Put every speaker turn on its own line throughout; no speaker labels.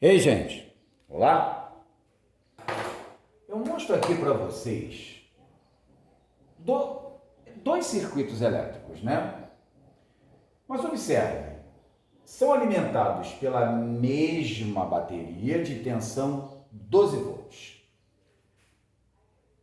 Ei, gente! Olá! Eu mostro aqui para vocês dois circuitos elétricos, né? Mas observe, são alimentados pela mesma bateria de tensão 12 volts.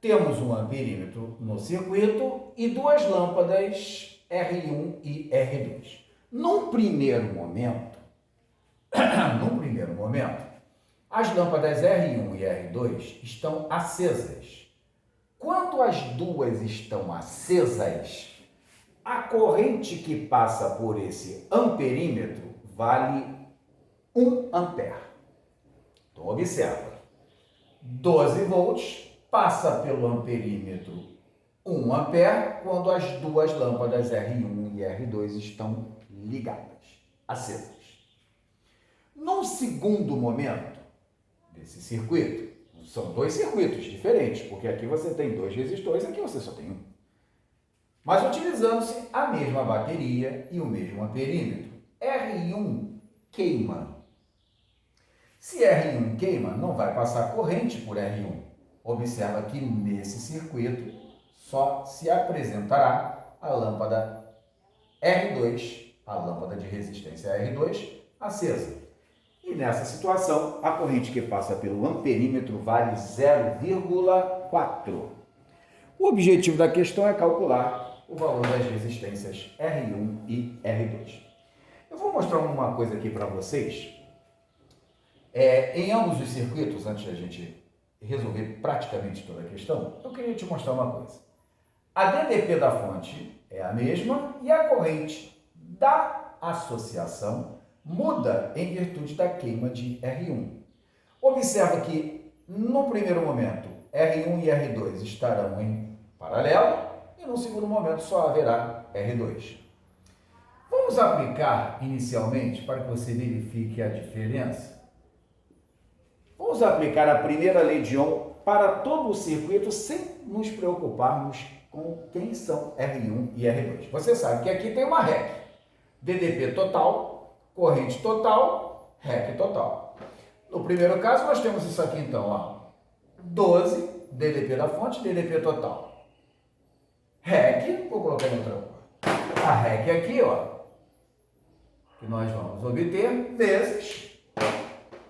Temos um amperímetro no circuito e duas lâmpadas R1 e R2. Num primeiro momento, as lâmpadas R1 e R2 estão acesas. Quando as duas estão acesas, a corrente que passa por esse amperímetro vale 1 ampere. Então, observa, 12 volts passa pelo amperímetro 1 ampere quando as duas lâmpadas R1 e R2 estão ligadas, acesas. Num segundo momento desse circuito, são dois circuitos diferentes, porque aqui você tem dois resistores, aqui você só tem um. Mas utilizando-se a mesma bateria e o mesmo amperímetro, R1 queima. Se R1 queima, não vai passar corrente por R1. Observa que nesse circuito só se apresentará a lâmpada R2, a lâmpada de resistência R2, acesa. E nessa situação, a corrente que passa pelo amperímetro vale 0,4. O objetivo da questão é calcular o valor das resistências R1 e R2. Eu vou mostrar uma coisa aqui para vocês. Em ambos os circuitos, antes da gente resolver praticamente toda a questão, eu queria te mostrar uma coisa. A DDP da fonte é a mesma e a corrente da associação muda em virtude da queima de R1. Observa que, no primeiro momento, R1 e R2 estarão em paralelo e, no segundo momento, só haverá R2. Vamos aplicar inicialmente, para que você verifique a diferença. Vamos aplicar a primeira lei de Ohm para todo o circuito sem nos preocuparmos com quem são R1 e R2. Você sabe que aqui tem uma REC, DDP total, corrente total, REC total. No primeiro caso, nós temos isso aqui então, ó, 12, DDP da fonte, DDP total. REC, vou colocar em outra cor. A REC aqui, ó, que nós vamos obter, vezes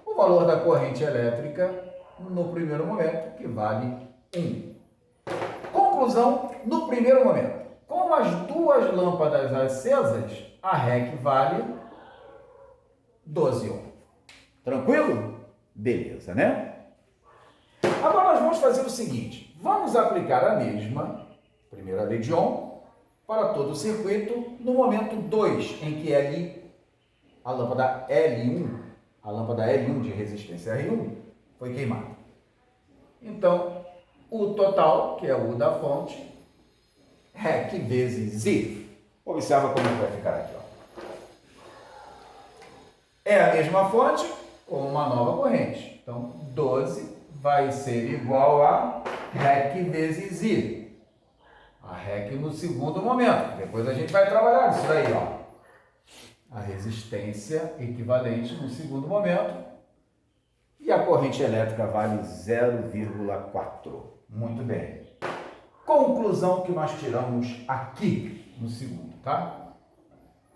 o valor da corrente elétrica no primeiro momento, que vale 1. Conclusão, no primeiro momento, com as duas lâmpadas acesas, a REC vale 12 ohm. Tranquilo? Beleza, né? Agora nós vamos fazer o seguinte, vamos aplicar a mesma primeira lei de Ohm para todo o circuito no momento 2, em que a lâmpada L1 de resistência R1 foi queimada. Então, o total, que é o da fonte, REC vezes I. Observa como vai ficar aqui, ó. É a mesma fonte com uma nova corrente. Então, 12 vai ser igual a REC vezes I. A REC no segundo momento. Depois a gente vai trabalhar isso daí, ó. A resistência equivalente no segundo momento. E a corrente elétrica vale 0,4. Muito bem. Conclusão que nós tiramos aqui no segundo, tá?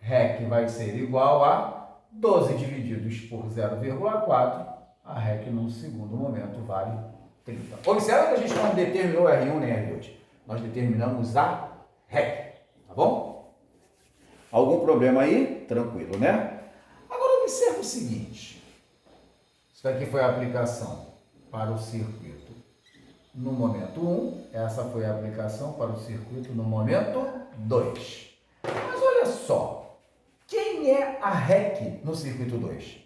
REC vai ser igual a 12 divididos por 0,4. A REC no segundo momento vale 30. Observa que a gente não determinou R1 nem R2. Nós determinamos a REC, tá bom? Algum problema aí? Tranquilo, né? Agora observa o seguinte. Isso daqui foi a aplicação para o circuito no momento 1. Essa foi a aplicação para o circuito no momento 2. Mas olha só. Quem é a REC no circuito 2?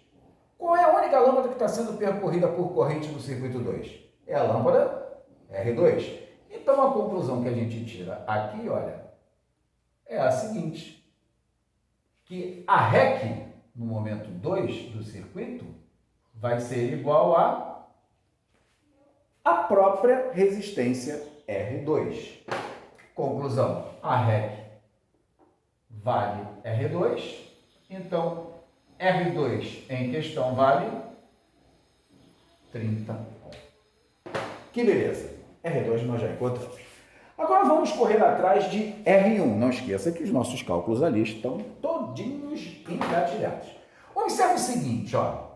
Qual é a única lâmpada que está sendo percorrida por corrente no circuito 2? É a lâmpada R2. Então, a conclusão que a gente tira aqui, olha, é a seguinte, que a REC, no momento 2 do circuito, vai ser igual a própria resistência R2. Conclusão, a REC vale R2, então R2 em questão vale 30 ohm. Que beleza. R2 nós já encontramos. Agora vamos correr atrás de R1. Não esqueça que os nossos cálculos ali estão todinhos engatilhados. Observe o seguinte, ó,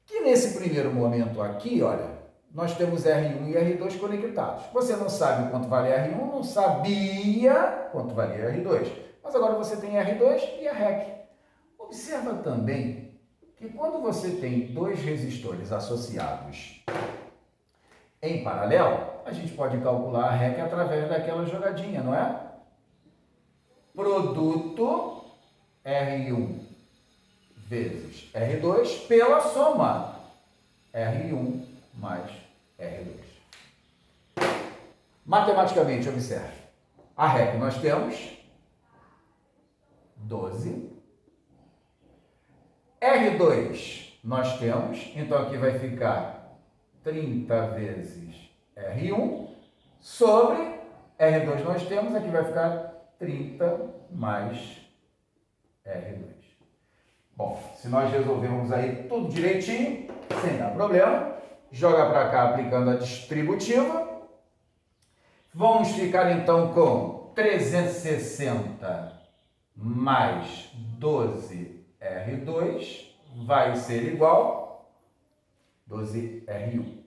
que nesse primeiro momento aqui, olha, nós temos R1 e R2 conectados. Você não sabe quanto vale R1, não sabia quanto valia R2. Mas agora você tem R2 e a REC. Observa também que quando você tem dois resistores associados em paralelo, a gente pode calcular a REC através daquela jogadinha, não é? Produto R1 vezes R2 pela soma R1 mais R2. Matematicamente, observe. A REC nós temos 12. R2 nós temos, então aqui vai ficar 30 vezes R1 sobre R2 nós temos, aqui vai ficar 30 mais R2. Bom, se nós resolvermos aí tudo direitinho, sem dar problema, joga para cá aplicando a distributiva. Vamos ficar então com 360 mais 12R2 vai ser igual 12R1.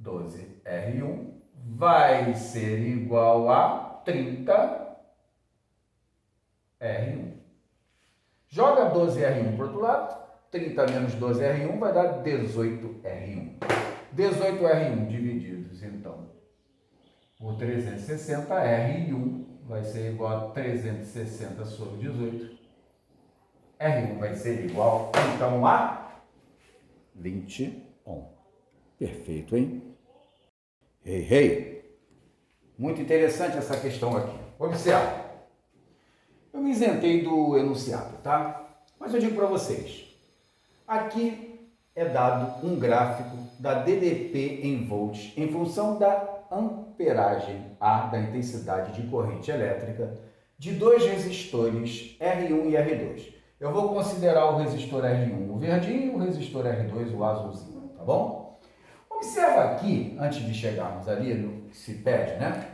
12R1 vai ser igual a 30R1. Joga 12R1 para o outro lado, 30 menos 12R1 vai dar 18R1. 18R1 divididos, então, por 360, R1 vai ser igual a 360 sobre 18. R1 vai ser igual, então, a 20 ohm. Perfeito, hein? Hey. Muito interessante essa questão aqui. Observe. Eu me isentei do enunciado, tá? Mas eu digo para vocês. Aqui é dado um gráfico da DDP em volts em função da amperagem A, da intensidade de corrente elétrica, de dois resistores R1 e R2. Eu vou considerar o resistor R1 o verdinho e o resistor R2 o azulzinho, tá bom? Observa aqui, antes de chegarmos ali no que se pede, né?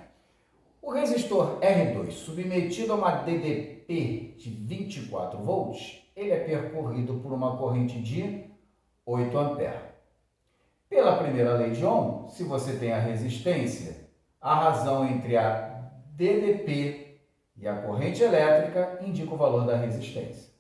O resistor R2, submetido a uma DDP de 24 volts, ele é percorrido por uma corrente de 8 amperes. Pela primeira lei de Ohm, se você tem a resistência, a razão entre a DDP e a corrente elétrica indica o valor da resistência.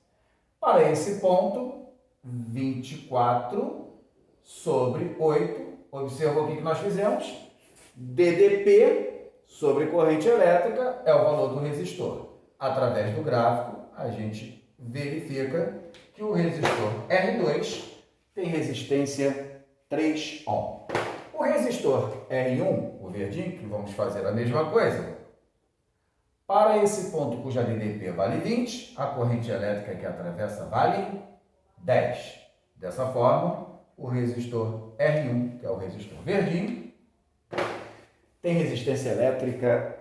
Para esse ponto, 24 sobre 8, observa o que nós fizemos? DDP sobre corrente elétrica é o valor do resistor. Através do gráfico, a gente verifica que o resistor R2 tem resistência 3 ohm. O resistor R1, o verdinho, que vamos fazer a mesma coisa, para esse ponto cuja DDP vale 20, a corrente elétrica que atravessa vale 10. Dessa forma, o resistor R1, que é o resistor verdinho, tem resistência elétrica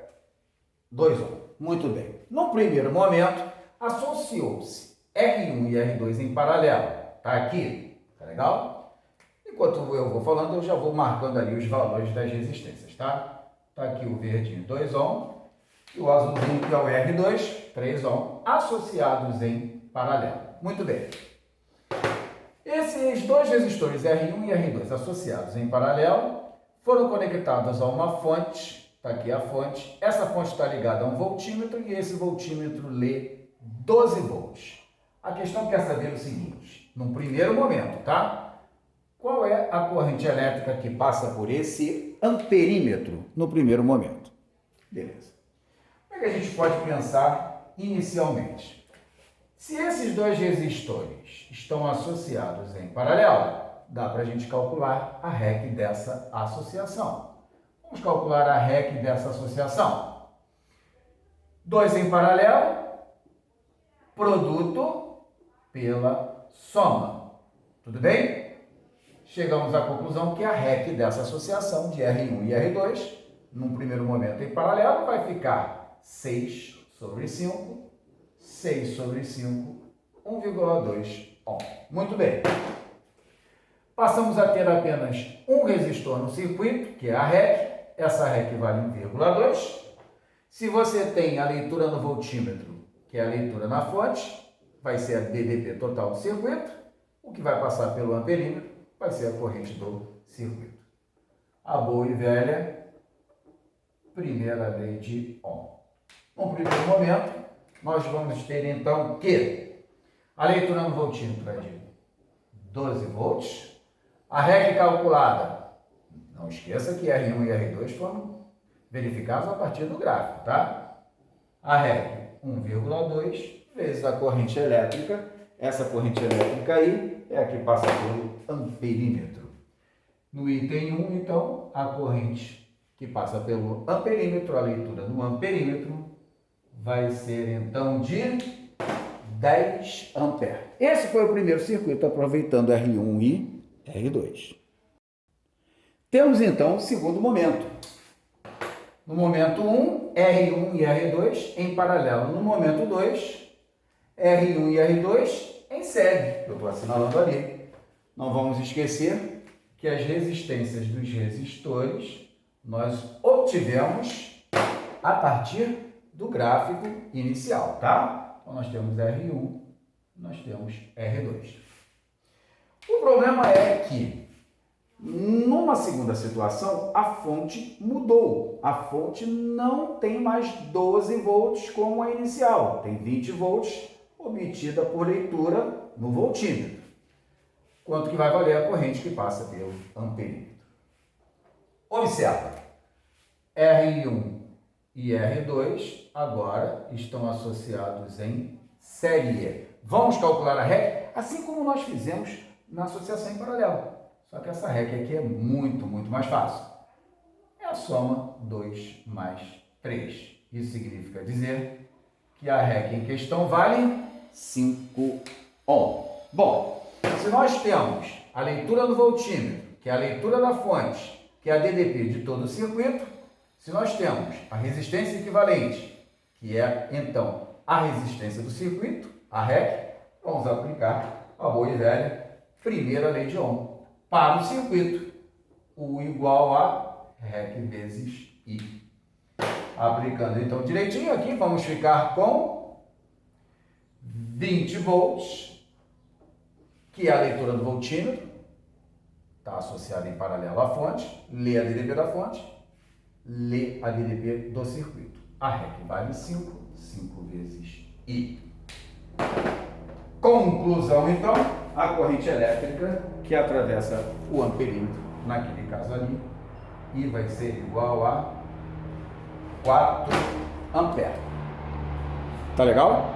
2 ohm. Muito bem. No primeiro momento, associou-se R1 e R2 em paralelo. Tá aqui? Tá legal? Enquanto eu vou falando, eu já vou marcando ali os valores das resistências, tá? Tá aqui o verdinho 2 ohm e o azulzinho, que é o R2, 3 ohm, associados em paralelo. Muito bem. Esses dois resistores R1 e R2 associados em paralelo foram conectados a uma fonte, está aqui a fonte, essa fonte está ligada a um voltímetro e esse voltímetro lê 12 volts. A questão quer saber o seguinte, num primeiro momento, tá? Qual é a corrente elétrica que passa por esse amperímetro no primeiro momento? Beleza. Como é que a gente pode pensar inicialmente? Se esses dois resistores estão associados em paralelo, dá para a gente calcular a REC dessa associação. Vamos calcular a REC dessa associação. 2 em paralelo, produto pela soma. Tudo bem? Chegamos à conclusão que a REC dessa associação de R1 e R2, num primeiro momento em paralelo, vai ficar 6 sobre 5, 6 sobre 5, 1,2 ohm. Muito bem. Passamos a ter apenas um resistor no circuito, que é a REC. Essa REC vale 1,2. Se você tem a leitura no voltímetro, que é a leitura na fonte, vai ser a DDP total do circuito. O que vai passar pelo amperímetro vai ser a corrente do circuito. A boa e velha primeira lei de Ohm. No primeiro momento, nós vamos ter então que a leitura no voltímetro é de 12 volts. A REC calculada, não esqueça que R1 e R2 foram verificados a partir do gráfico, tá? A REC 1,2 vezes a corrente elétrica. Essa corrente elétrica aí é a que passa pelo amperímetro. No item 1, então, a corrente que passa pelo amperímetro, a leitura no amperímetro, vai ser então de 10 amperes. Esse foi o primeiro circuito, aproveitando R1 e R2. Temos então o segundo momento. No momento 1, R1 e R2 em paralelo. No momento 2, R1 e R2 em série. Eu estou assinalando ali. Não vamos esquecer que as resistências dos resistores nós obtivemos a partir do gráfico inicial, tá? Então nós temos R1, nós temos R2. O problema é que, numa segunda situação, a fonte mudou. A fonte não tem mais 12 volts como a inicial, tem 20 volts obtida por leitura no voltímetro. Quanto que vai valer a corrente que passa pelo amperímetro? Observa, R1 e R2 agora estão associados em série. Vamos calcular a REC, assim como nós fizemos na associação em paralelo. Só que essa REC aqui é muito mais fácil. É a soma 2 mais 3. Isso significa dizer que a REC em questão vale 5 ohm. Bom, se nós temos a leitura do voltímetro, que é a leitura da fonte, que é a DDP de todo o circuito, se nós temos a resistência equivalente, que é então a resistência do circuito, a REC, vamos aplicar a boa e velha primeira lei de Ohm para o circuito, U igual a REC vezes I. Aplicando então direitinho aqui, vamos ficar com 20 volts, que é a leitura do voltímetro, está associada em paralelo à fonte, lê a DDP da fonte, lê a DDP do circuito. A REC vale 5, 5 vezes I. Conclusão, então, a corrente elétrica que atravessa o amperímetro, naquele caso ali, I vai ser igual a 4 amperes. Tá legal?